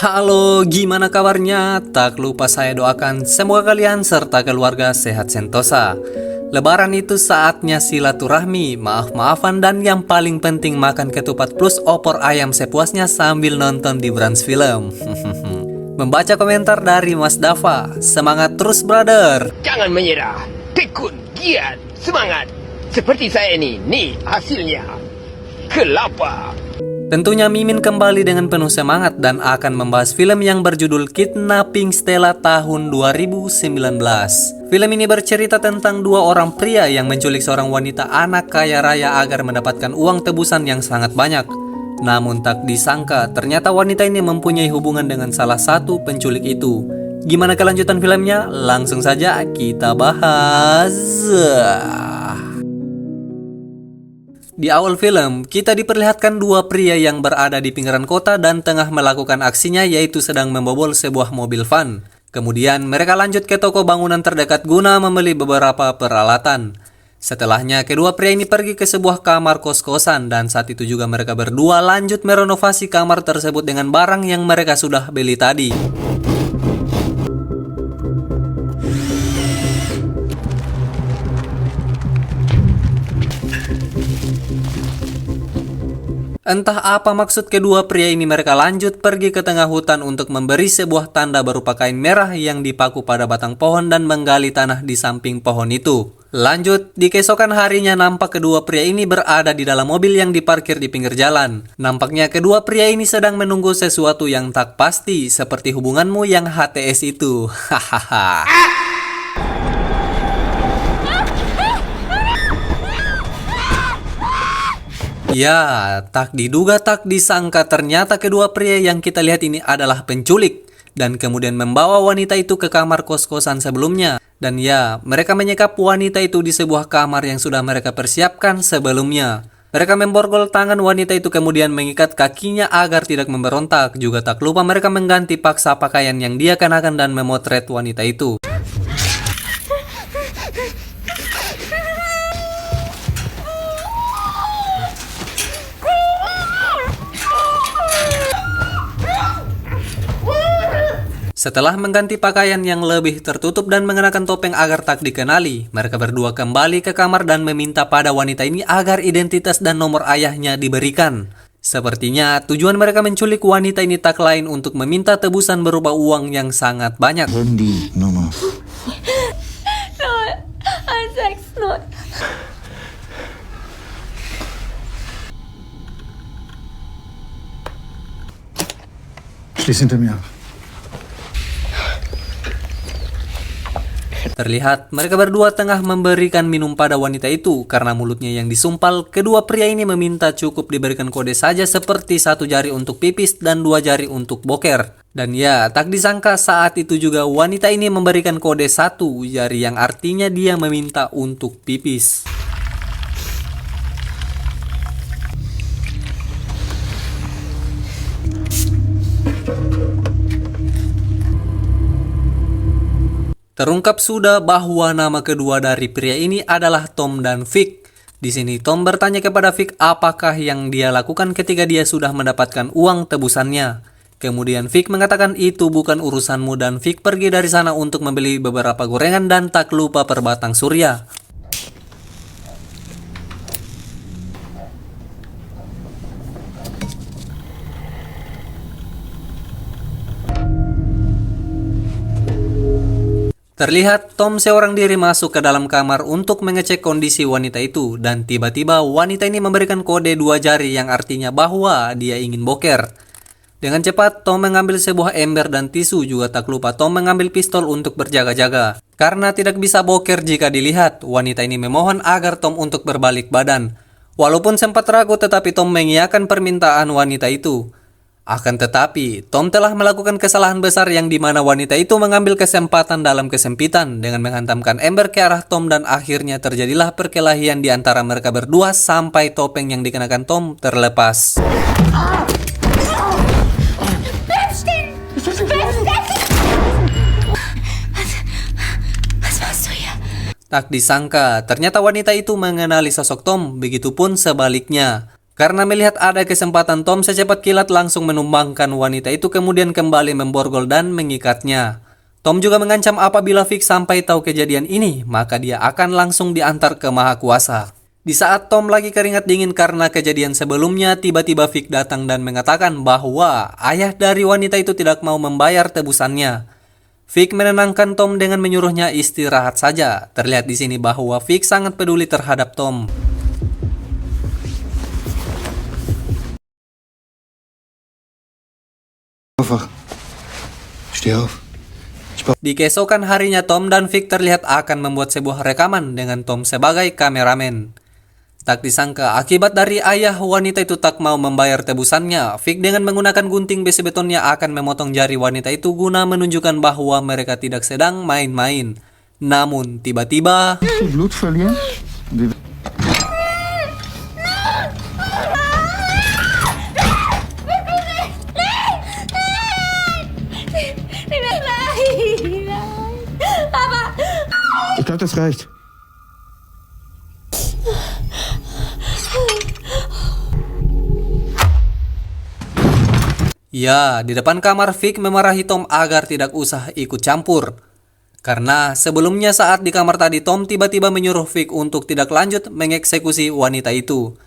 Halo, gimana kabarnya? Tak lupa saya doakan semoga kalian serta keluarga sehat sentosa. Lebaran itu saatnya silaturahmi, maaf-maafan, dan yang paling penting makan ketupat plus opor ayam sepuasnya sambil nonton di Branch Film. Membaca komentar dari Mas Dava, semangat terus brother! Jangan menyerah, tekun, giat, semangat. Seperti saya nih hasilnya. Kelapa. Tentunya Mimin kembali dengan penuh semangat dan akan membahas film yang berjudul Kidnapping Stella tahun 2019. Film ini bercerita tentang dua orang pria yang menculik seorang wanita anak kaya raya agar mendapatkan uang tebusan yang sangat banyak. Namun tak disangka, ternyata wanita ini mempunyai hubungan dengan salah satu penculik itu. Gimana kelanjutan filmnya? Langsung saja kita bahas. Di awal film, kita diperlihatkan dua pria yang berada di pinggiran kota dan tengah melakukan aksinya, yaitu sedang membobol sebuah mobil van. Kemudian mereka lanjut ke toko bangunan terdekat guna membeli beberapa peralatan. Setelahnya, kedua pria ini pergi ke sebuah kamar kos-kosan dan saat itu juga mereka berdua lanjut merenovasi kamar tersebut dengan barang yang mereka sudah beli tadi. Entah apa maksud kedua pria ini, mereka lanjut pergi ke tengah hutan untuk memberi sebuah tanda berupa kain merah yang dipaku pada batang pohon dan menggali tanah di samping pohon itu. Lanjut, di keesokan harinya nampak kedua pria ini berada di dalam mobil yang diparkir di pinggir jalan. Nampaknya kedua pria ini sedang menunggu sesuatu yang tak pasti, seperti hubunganmu yang HTS itu. Hahaha. Ya, tak diduga tak disangka ternyata kedua pria yang kita lihat ini adalah penculik dan kemudian membawa wanita itu ke kamar kos-kosan sebelumnya. Dan ya, mereka menyekap wanita itu di sebuah kamar yang sudah mereka persiapkan sebelumnya. Mereka memborgol tangan wanita itu kemudian mengikat kakinya agar tidak memberontak. Juga tak lupa mereka mengganti paksa pakaian yang dia kenakan dan memotret wanita itu. Setelah mengganti pakaian yang lebih tertutup dan mengenakan topeng agar tak dikenali, mereka berdua kembali ke kamar dan meminta pada wanita ini agar identitas dan nomor ayahnya diberikan. Sepertinya tujuan mereka menculik wanita ini tak lain untuk meminta tebusan berupa uang yang sangat banyak. Wendy, no more. No, Isaac, not. Schließ hinter mir ab. Terlihat mereka berdua tengah memberikan minum pada wanita itu. Karena mulutnya yang disumpal, kedua pria ini meminta cukup diberikan kode saja seperti 1 jari untuk pipis dan 2 jari untuk boker. Dan ya, tak disangka saat itu juga wanita ini memberikan kode 1 jari yang artinya dia meminta untuk pipis. Terungkap sudah bahwa nama kedua dari pria ini adalah Tom dan Vic. Di sini Tom bertanya kepada Vic apakah yang dia lakukan ketika dia sudah mendapatkan uang tebusannya. Kemudian Vic mengatakan itu bukan urusanmu dan Vic pergi dari sana untuk membeli beberapa gorengan dan tak lupa perbatang surya. Terlihat Tom seorang diri masuk ke dalam kamar untuk mengecek kondisi wanita itu dan tiba-tiba wanita ini memberikan kode 2 jari yang artinya bahwa dia ingin boker. Dengan cepat Tom mengambil sebuah ember dan tisu, juga tak lupa Tom mengambil pistol untuk berjaga-jaga. Karena tidak bisa boker jika dilihat, wanita ini memohon agar Tom untuk berbalik badan. Walaupun sempat ragu tetapi Tom mengiyakan permintaan wanita itu. Akan tetapi, Tom telah melakukan kesalahan besar yang dimana wanita itu mengambil kesempatan dalam kesempitan dengan menghantamkan ember ke arah Tom dan akhirnya terjadilah perkelahian di antara mereka berdua sampai topeng yang dikenakan Tom terlepas. Tak disangka, ternyata wanita itu mengenali sosok Tom, begitupun sebaliknya. Karena melihat ada kesempatan, Tom secepat kilat langsung menumbangkan wanita itu kemudian kembali memborgol dan mengikatnya. Tom juga mengancam apabila Vic sampai tahu kejadian ini, maka dia akan langsung diantar ke Maha Kuasa. Di saat Tom lagi keringat dingin karena kejadian sebelumnya, tiba-tiba Vic datang dan mengatakan bahwa ayah dari wanita itu tidak mau membayar tebusannya. Vic menenangkan Tom dengan menyuruhnya istirahat saja. Terlihat di sini bahwa Vic sangat peduli terhadap Tom. Aufwach. Steh auf. Di keesokan harinya, Tom dan Vic terlihat akan membuat sebuah rekaman dengan Tom sebagai kameramen. Tak disangka, akibat dari ayah wanita itu tak mau membayar tebusannya, Vic dengan menggunakan gunting besi betonnya akan memotong jari wanita itu guna menunjukkan bahwa mereka tidak sedang main-main. Namun, tiba-tiba... Blut verlieren? Ich glaube, das reicht. Ya, di depan kamar Vic memarahi Tom agar tidak usah ikut campur. Karena sebelumnya saat di kamar tadi, Tom tiba-tiba menyuruh Vic untuk tidak lanjut mengeksekusi wanita itu.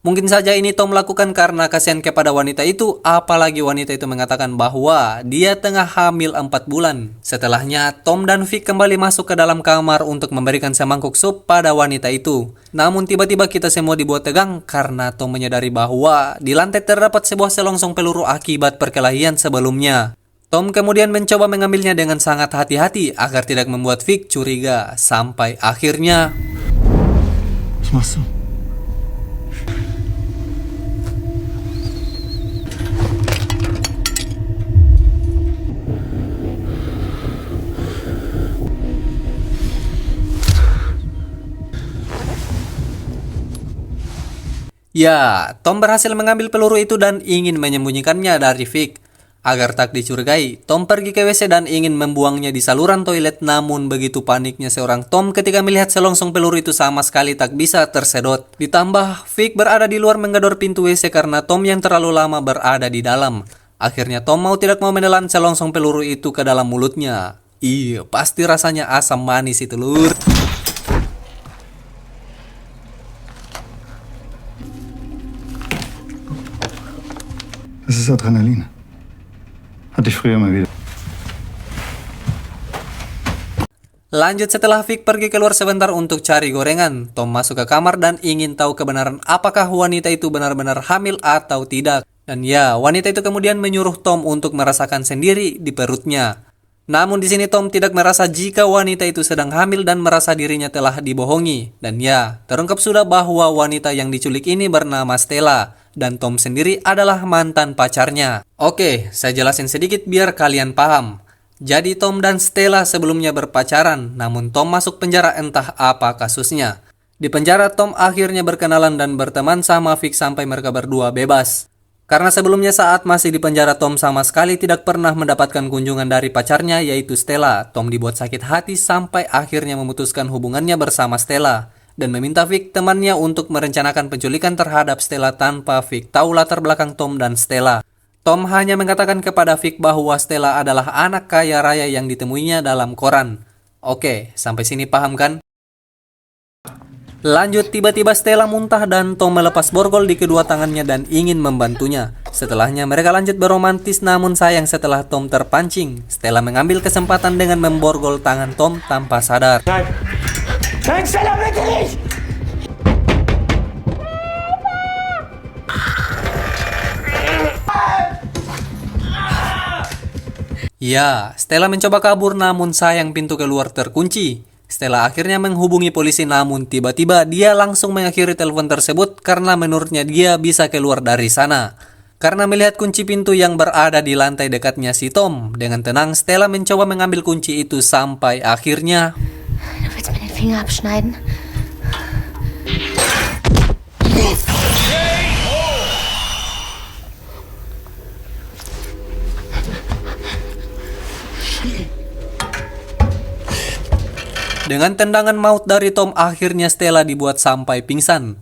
Mungkin saja ini Tom lakukan karena kasihan kepada wanita itu, apalagi wanita itu mengatakan bahwa dia tengah hamil 4 bulan. Setelahnya, Tom dan Vic kembali masuk ke dalam kamar untuk memberikan semangkuk sup pada wanita itu. Namun tiba-tiba kita semua dibuat tegang karena Tom menyadari bahwa di lantai terdapat sebuah selongsong peluru akibat perkelahian sebelumnya. Tom kemudian mencoba mengambilnya dengan sangat hati-hati agar tidak membuat Vic curiga. Sampai akhirnya... Was machst du? Ya, Tom berhasil mengambil peluru itu dan ingin menyembunyikannya dari Vic. Agar tak dicurigai, Tom pergi ke WC dan ingin membuangnya di saluran toilet, namun begitu paniknya seorang Tom ketika melihat selongsong peluru itu sama sekali tak bisa tersedot. Ditambah, Vic berada di luar menggedor pintu WC karena Tom yang terlalu lama berada di dalam. Akhirnya Tom mau tidak mau menelan selongsong peluru itu ke dalam mulutnya. Iya, pasti rasanya asam manis itu, lur. Das ist Adrenalin. Hatte ich früher immer wieder. Lanjut, setelah Vic pergi keluar sebentar untuk cari gorengan, Tom masuk ke kamar dan ingin tahu kebenaran apakah wanita itu benar-benar hamil atau tidak. Dan ya, wanita itu kemudian menyuruh Tom untuk merasakan sendiri di perutnya. Namun di sini Tom tidak merasa jika wanita itu sedang hamil dan merasa dirinya telah dibohongi. Dan ya, terungkap sudah bahwa wanita yang diculik ini bernama Stella. Dan Tom sendiri adalah mantan pacarnya. Oke, saya jelasin sedikit biar kalian paham. Jadi Tom dan Stella sebelumnya berpacaran, namun Tom masuk penjara entah apa kasusnya. Di penjara Tom akhirnya berkenalan dan berteman sama Vic sampai mereka berdua bebas. Karena sebelumnya saat masih di penjara Tom sama sekali tidak pernah mendapatkan kunjungan dari pacarnya yaitu Stella. Tom dibuat sakit hati sampai akhirnya memutuskan hubungannya bersama Stella. Dan meminta Vic temannya untuk merencanakan penculikan terhadap Stella tanpa Vic tahu latar belakang Tom dan Stella. Tom hanya mengatakan kepada Vic bahwa Stella adalah anak kaya raya yang ditemuinya dalam koran. Oke, sampai sini paham kan? Lanjut, tiba-tiba Stella muntah dan Tom melepas borgol di kedua tangannya dan ingin membantunya. Setelahnya mereka lanjut beromantis, namun sayang setelah Tom terpancing, Stella mengambil kesempatan dengan memborgol tangan Tom tanpa sadar. Nein, Stella, bitte nicht! Ya, Stella mencoba kabur namun sayang pintu keluar terkunci. Stella akhirnya menghubungi polisi namun tiba-tiba dia langsung mengakhiri telepon tersebut karena menurutnya dia bisa keluar dari sana. Karena melihat kunci pintu yang berada di lantai dekatnya si Tom, dengan tenang Stella mencoba mengambil kunci itu sampai akhirnya... Du willst mir den Finger abschneiden? Dengan tendangan maut dari Tom, akhirnya Stella dibuat sampai pingsan.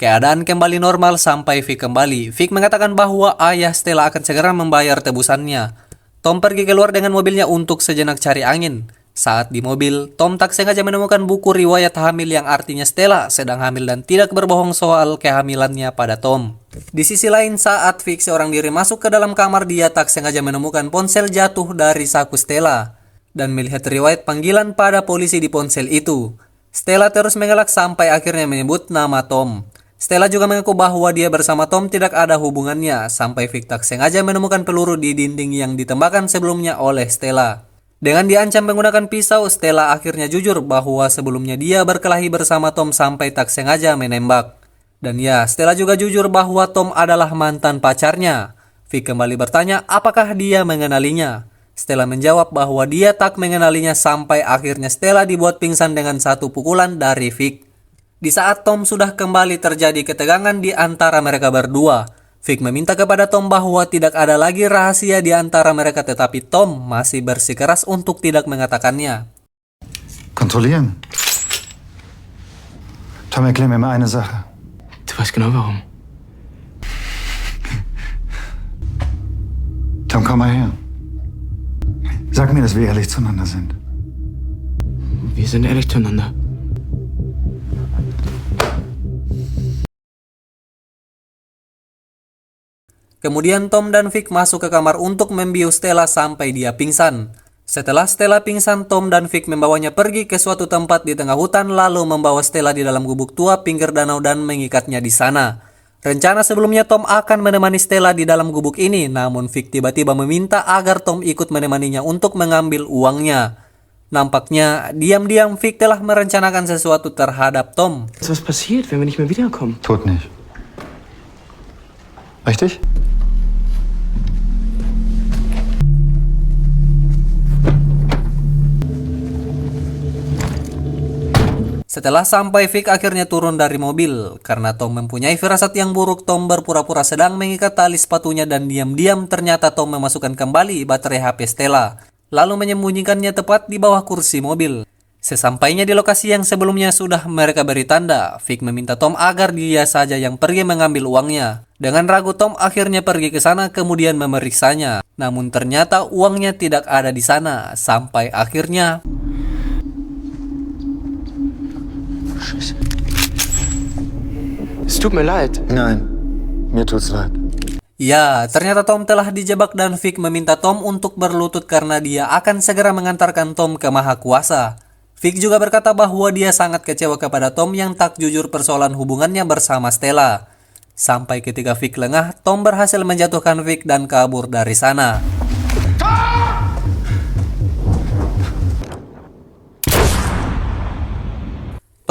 Keadaan kembali normal sampai Vic kembali. Vic mengatakan bahwa ayah Stella akan segera membayar tebusannya. Tom pergi keluar dengan mobilnya untuk sejenak cari angin. Saat di mobil, Tom tak sengaja menemukan buku riwayat hamil yang artinya Stella sedang hamil dan tidak berbohong soal kehamilannya pada Tom. Di sisi lain, saat Vic seorang diri masuk ke dalam kamar, dia tak sengaja menemukan ponsel jatuh dari saku Stella dan melihat riwayat panggilan pada polisi di ponsel itu. Stella terus mengelak sampai akhirnya menyebut nama Tom. Stella juga mengaku bahwa dia bersama Tom tidak ada hubungannya sampai Vic tak sengaja menemukan peluru di dinding yang ditembakkan sebelumnya oleh Stella. Dengan diancam menggunakan pisau, Stella akhirnya jujur bahwa sebelumnya dia berkelahi bersama Tom sampai tak sengaja menembak. Dan ya, Stella juga jujur bahwa Tom adalah mantan pacarnya. Vic kembali bertanya apakah dia mengenalinya. Stella menjawab bahwa dia tak mengenalinya sampai akhirnya Stella dibuat pingsan dengan satu pukulan dari Vic. Di saat Tom sudah kembali terjadi ketegangan di antara mereka berdua. Vic meminta kepada Tom bahwa tidak ada lagi rahasia di antara mereka, tetapi Tom masih bersikeras untuk tidak mengatakannya. Kontrollieren. Tom, erklär mir mal eine Sache. Du weißt genau warum. Tom, komm mal her. Sag mir, dass wir ehrlich zueinander sind. Wir sind ehrlich zueinander. Kemudian Tom dan Vic masuk ke kamar untuk membius Stella sampai dia pingsan. Setelah Stella pingsan, Tom dan Vic membawanya pergi ke suatu tempat di tengah hutan lalu membawa Stella di dalam gubuk tua pinggir danau dan mengikatnya di sana. Rencana sebelumnya Tom akan menemani Stella di dalam gubuk ini, namun Vic tiba-tiba meminta agar Tom ikut menemaninya untuk mengambil uangnya. Nampaknya diam-diam Vic telah merencanakan sesuatu terhadap Tom. Was passiert, wenn wir nicht mehr wiederkommen? Tod nicht. Richtig? Setelah sampai, Vic akhirnya turun dari mobil. Karena Tom mempunyai firasat yang buruk, Tom berpura-pura sedang mengikat tali sepatunya dan diam-diam ternyata Tom memasukkan kembali baterai HP Stella, lalu menyembunyikannya tepat di bawah kursi mobil. Sesampainya di lokasi yang sebelumnya sudah mereka beri tanda, Vic meminta Tom agar dia saja yang pergi mengambil uangnya. Dengan ragu, Tom akhirnya pergi ke sana kemudian memeriksanya. Namun ternyata uangnya tidak ada di sana, sampai akhirnya Es tut mir leid. Nein, mir tut's leid. ya, ternyata Tom telah dijebak dan Vic meminta Tom untuk berlutut karena dia akan segera mengantarkan Tom ke Maha Kuasa. Vic juga berkata bahwa dia sangat kecewa kepada Tom yang tak jujur persoalan hubungannya bersama Stella. Sampai ketika Vic lengah, Tom berhasil menjatuhkan Vic dan kabur dari sana.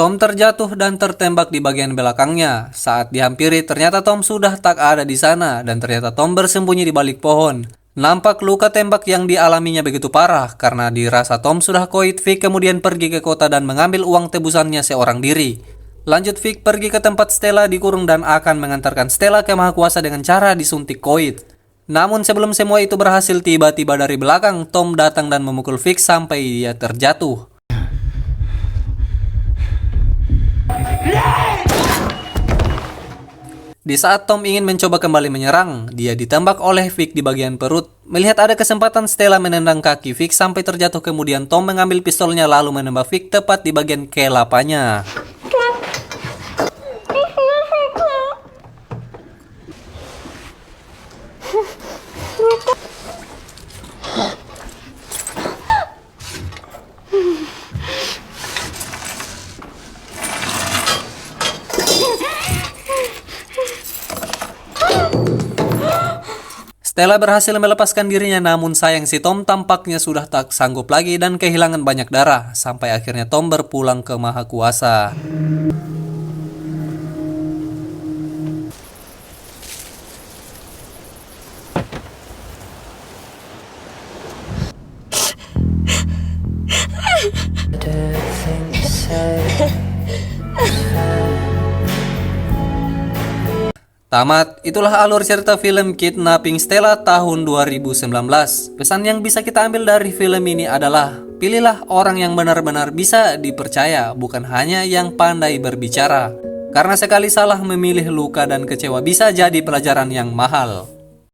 Tom terjatuh dan tertembak di bagian belakangnya. Saat dihampiri, ternyata Tom sudah tak ada di sana dan ternyata Tom bersembunyi di balik pohon. Nampak luka tembak yang dialaminya begitu parah karena dirasa Tom sudah koit. Vic kemudian pergi ke kota dan mengambil uang tebusannya seorang diri. Lanjut, Vic pergi ke tempat Stella dikurung dan akan mengantarkan Stella ke Maha Kuasa dengan cara disuntik koit. Namun sebelum semua itu berhasil, tiba-tiba dari belakang Tom datang dan memukul Vic sampai dia terjatuh. Di saat Tom ingin mencoba kembali menyerang, dia ditembak oleh Vic di bagian perut. Melihat ada kesempatan, Stella menendang kaki Vic sampai terjatuh. Kemudian Tom mengambil pistolnya lalu menembak Vic tepat di bagian kelapanya. Stella berhasil melepaskan dirinya, namun sayang si Tom tampaknya sudah tak sanggup lagi dan kehilangan banyak darah. Sampai akhirnya Tom berpulang ke Maha Kuasa. Tamat, itulah alur cerita film Kidnapping Stella tahun 2019. Pesan yang bisa kita ambil dari film ini adalah, pilihlah orang yang benar-benar bisa dipercaya, bukan hanya yang pandai berbicara. Karena sekali salah memilih, luka dan kecewa bisa jadi pelajaran yang mahal.